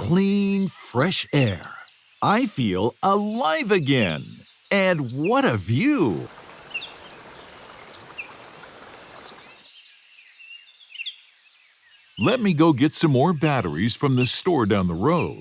clean, fresh air. I feel alive again. And what a view! Let me go get some more batteries from the store down the road.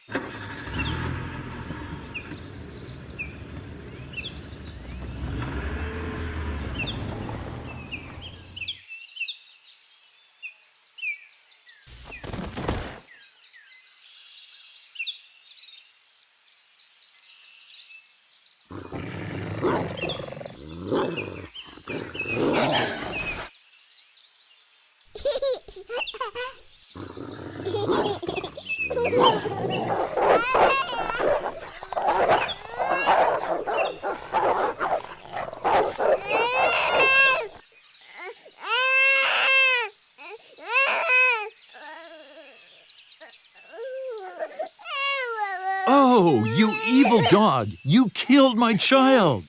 Oh, you evil dog! You killed my child!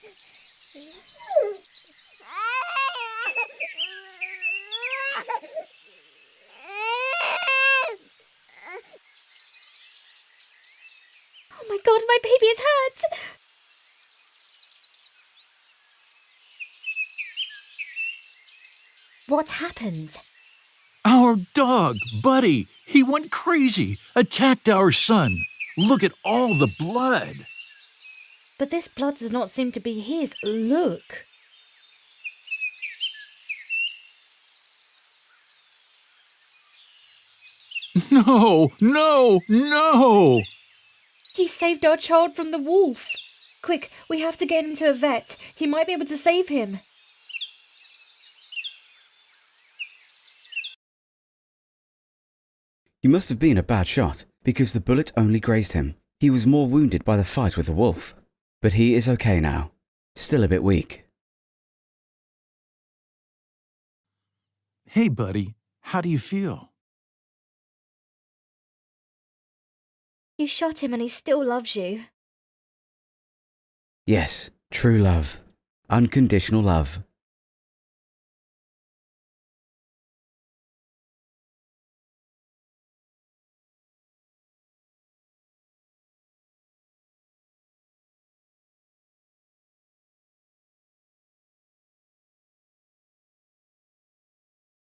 Oh my God, my baby is hurt! What happened? Our dog, Buddy, he went crazy, attacked our son. Look at all the blood. But this blood does not seem to be his. Look. No, no, no! He saved our child from the wolf. Quick, we have to get him to a vet. He might be able to save him. He must have been a bad shot, because the bullet only grazed him. He was more wounded by the fight with the wolf. But he is okay now. Still a bit weak. Hey, Buddy, how do you feel? You shot him and he still loves you. Yes, true love. Unconditional love.